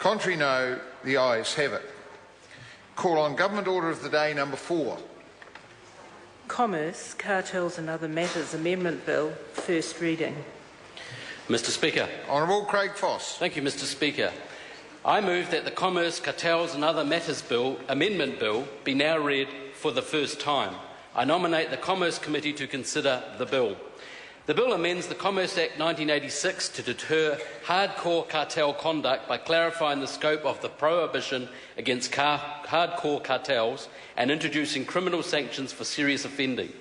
Contrary no, the ayes have it. Call on Government Order of the Day number 4. Commerce, Cartels and Other Matters Amendment Bill, first reading. Mr Speaker. Honourable Craig Foss. Thank you, Mr Speaker. I move that the Commerce, Cartels and Other Matters Amendment Bill be now read for the first time. I nominate the Commerce Committee to consider the bill. The bill amends the Commerce Act 1986 to deter hardcore cartel conduct by clarifying the scope of the prohibition against hardcore cartels and introducing criminal sanctions for serious offending.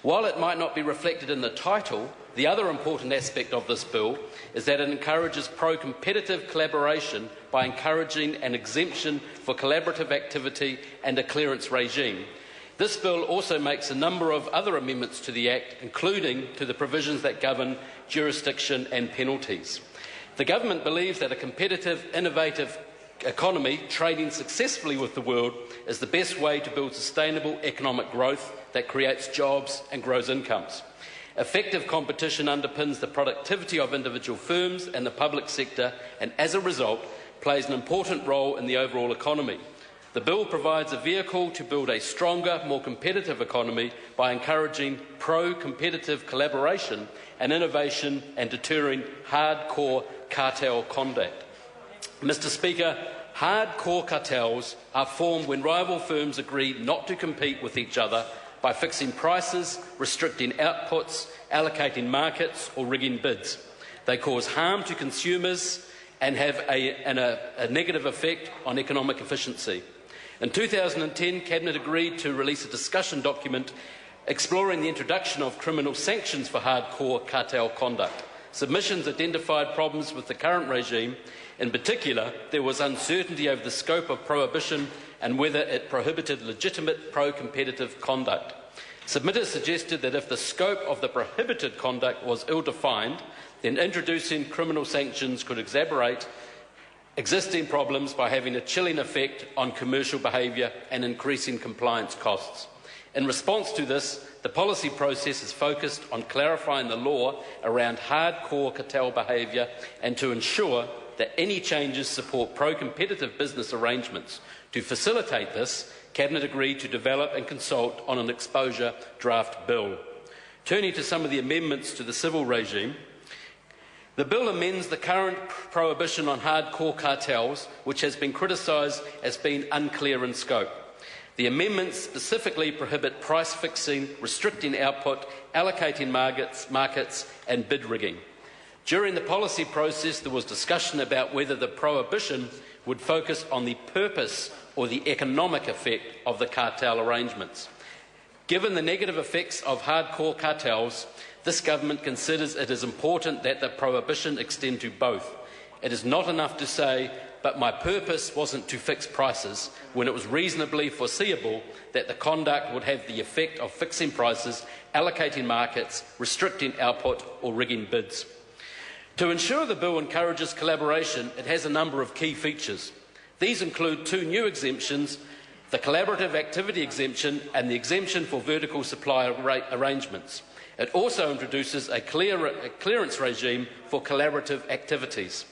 While it might not be reflected in the title, the other important aspect of this bill is that it encourages pro-competitive collaboration by encouraging an exemption for collaborative activity and a clearance regime. This bill also makes a number of other amendments to the Act, including to the provisions that govern jurisdiction and penalties. The Government believes that a competitive, innovative economy trading successfully with the world is the best way to build sustainable economic growth that creates jobs and grows incomes. Effective competition underpins the productivity of individual firms and the public sector, and as a result plays an important role in the overall economy. The bill provides a vehicle to build a stronger, more competitive economy by encouraging pro-competitive collaboration and innovation and deterring hardcore cartel conduct. Mr Speaker, hardcore cartels are formed when rival firms agree not to compete with each other by fixing prices, restricting outputs, allocating markets or rigging bids. They cause harm to consumers and have a negative effect on economic efficiency. In 2010, Cabinet agreed to release a discussion document exploring the introduction of criminal sanctions for hardcore cartel conduct. Submissions identified problems with the current regime. In particular, there was uncertainty over the scope of prohibition and whether it prohibited legitimate pro-competitive conduct. Submitters suggested that if the scope of the prohibited conduct was ill-defined, then introducing criminal sanctions could exacerbate existing problems by having a chilling effect on commercial behaviour and increasing compliance costs. In response to this, the policy process is focused on clarifying the law around hardcore cartel behaviour and to ensure that any changes support pro-competitive business arrangements. To facilitate this, Cabinet agreed to develop and consult on an exposure draft bill. Turning to some of the amendments to the civil regime, the bill amends the current prohibition on hardcore cartels, which has been criticised as being unclear in scope. The amendments specifically prohibit price fixing, restricting output, allocating markets and bid rigging. During the policy process, there was discussion about whether the prohibition would focus on the purpose or the economic effect of the cartel arrangements. Given the negative effects of hardcore cartels, this Government considers it is important that the prohibition extend to both. It is not enough to say, but my purpose wasn't to fix prices, when it was reasonably foreseeable that the conduct would have the effect of fixing prices, allocating markets, restricting output or rigging bids. To ensure the bill encourages collaboration, it has a number of key features. These include 2 new exemptions, the collaborative activity exemption and the exemption for vertical supply arrangements. It also introduces a clearance regime for collaborative activities.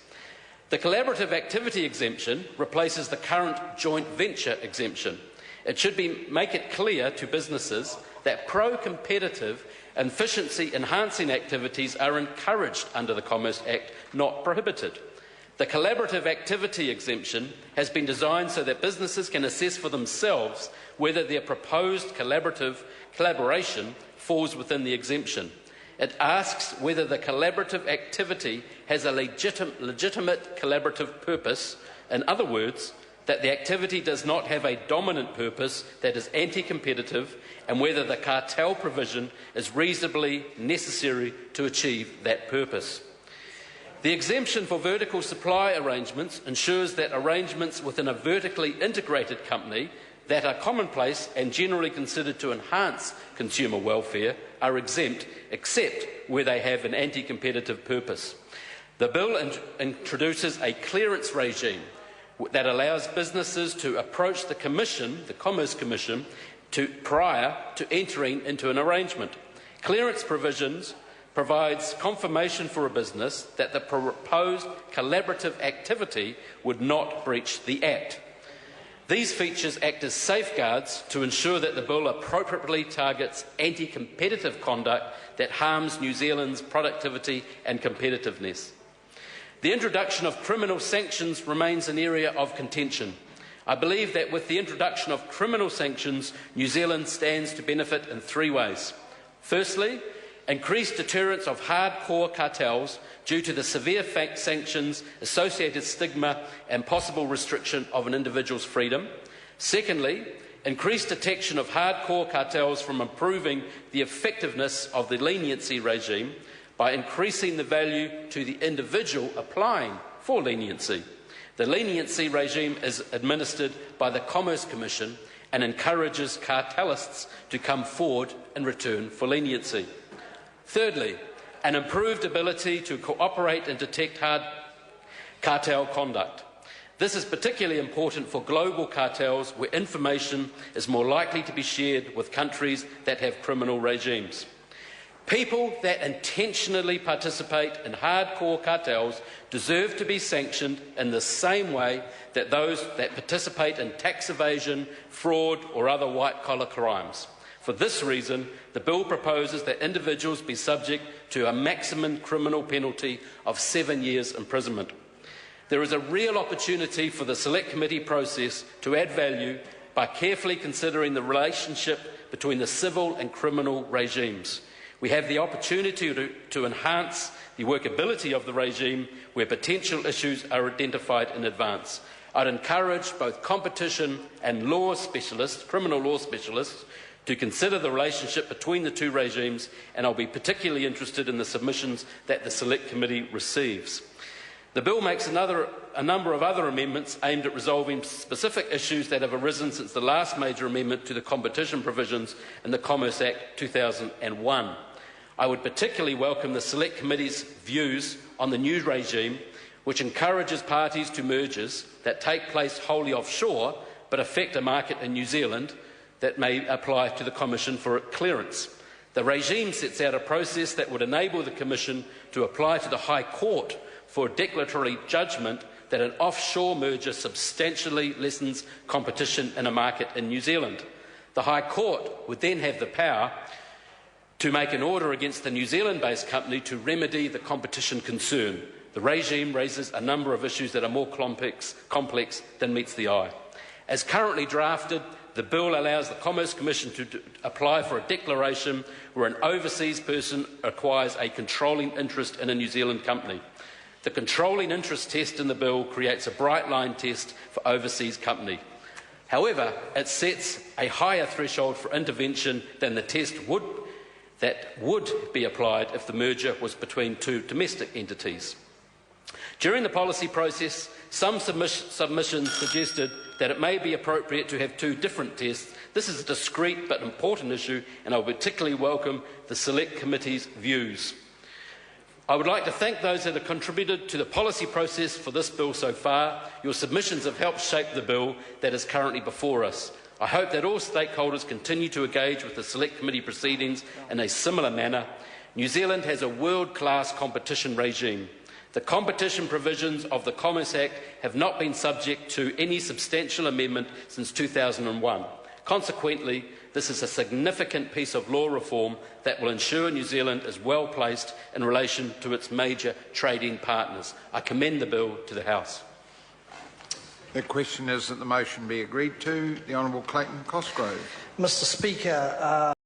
The collaborative activity exemption replaces the current joint venture exemption. It should make it clear to businesses that pro-competitive and efficiency-enhancing activities are encouraged under the Commerce Act, not prohibited. The collaborative activity exemption has been designed so that businesses can assess for themselves whether their proposed collaboration falls within the exemption. It asks whether the collaborative activity has a legitimate collaborative purpose. In other words, that the activity does not have a dominant purpose that is anti-competitive, and whether the cartel provision is reasonably necessary to achieve that purpose. The exemption for vertical supply arrangements ensures that arrangements within a vertically integrated company that are commonplace and generally considered to enhance consumer welfare are exempt, except where they have an anti-competitive purpose. The bill introduces a clearance regime that allows businesses to approach the Commerce Commission, prior to entering into an arrangement. Clearance provisions provides confirmation for a business that the proposed collaborative activity would not breach the Act. These features act as safeguards to ensure that the bill appropriately targets anti-competitive conduct that harms New Zealand's productivity and competitiveness. The introduction of criminal sanctions remains an area of contention. I believe that with the introduction of criminal sanctions, New Zealand stands to benefit in three ways. Firstly, increased deterrence of hardcore cartels due to the severe sanctions, associated stigma and possible restriction of an individual's freedom. Secondly, increased detection of hardcore cartels from improving the effectiveness of the leniency regime by increasing the value to the individual applying for leniency. The leniency regime is administered by the Commerce Commission and encourages cartelists to come forward in return for leniency. Thirdly, an improved ability to cooperate and detect hard cartel conduct. This is particularly important for global cartels where information is more likely to be shared with countries that have criminal regimes. People that intentionally participate in hardcore cartels deserve to be sanctioned in the same way that those that participate in tax evasion, fraud or other white-collar crimes. For this reason, the bill proposes that individuals be subject to a maximum criminal penalty of 7 years imprisonment. There is a real opportunity for the Select Committee process to add value by carefully considering the relationship between the civil and criminal regimes. We have the opportunity to enhance the workability of the regime where potential issues are identified in advance. I'd encourage both competition and law specialists, criminal law specialists, to consider the relationship between the two regimes, and I'll be particularly interested in the submissions that the Select Committee receives. The bill makes a number of other amendments aimed at resolving specific issues that have arisen since the last major amendment to the competition provisions in the Commerce Act 2001. I would particularly welcome the Select Committee's views on the new regime, which encourages parties to mergers that take place wholly offshore but affect a market in New Zealand that may apply to the Commission for clearance. The regime sets out a process that would enable the Commission to apply to the High Court for a declaratory judgment that an offshore merger substantially lessens competition in a market in New Zealand. The High Court would then have the power to make an order against the New Zealand-based company to remedy the competition concern. The regime raises a number of issues that are more complex than meets the eye. As currently drafted, the bill allows the Commerce Commission to apply for a declaration where an overseas person acquires a controlling interest in a New Zealand company. The controlling interest test in the bill creates a bright line test for overseas company. However, it sets a higher threshold for intervention than the test that would be applied if the merger was between two domestic entities. During the policy process, some submissions suggested that it may be appropriate to have two different tests. This is a discrete but important issue, and I would particularly welcome the Select Committee's views. I would like to thank those that have contributed to the policy process for this bill so far. Your submissions have helped shape the bill that is currently before us. I hope that all stakeholders continue to engage with the Select Committee proceedings in a similar manner. New Zealand has a world-class competition regime. The competition provisions of the Commerce Act have not been subject to any substantial amendment since 2001. Consequently, this is a significant piece of law reform that will ensure New Zealand is well placed in relation to its major trading partners. I commend the bill to the House. The question is that the motion be agreed to. The Honourable Clayton Cosgrove. Mr. Speaker,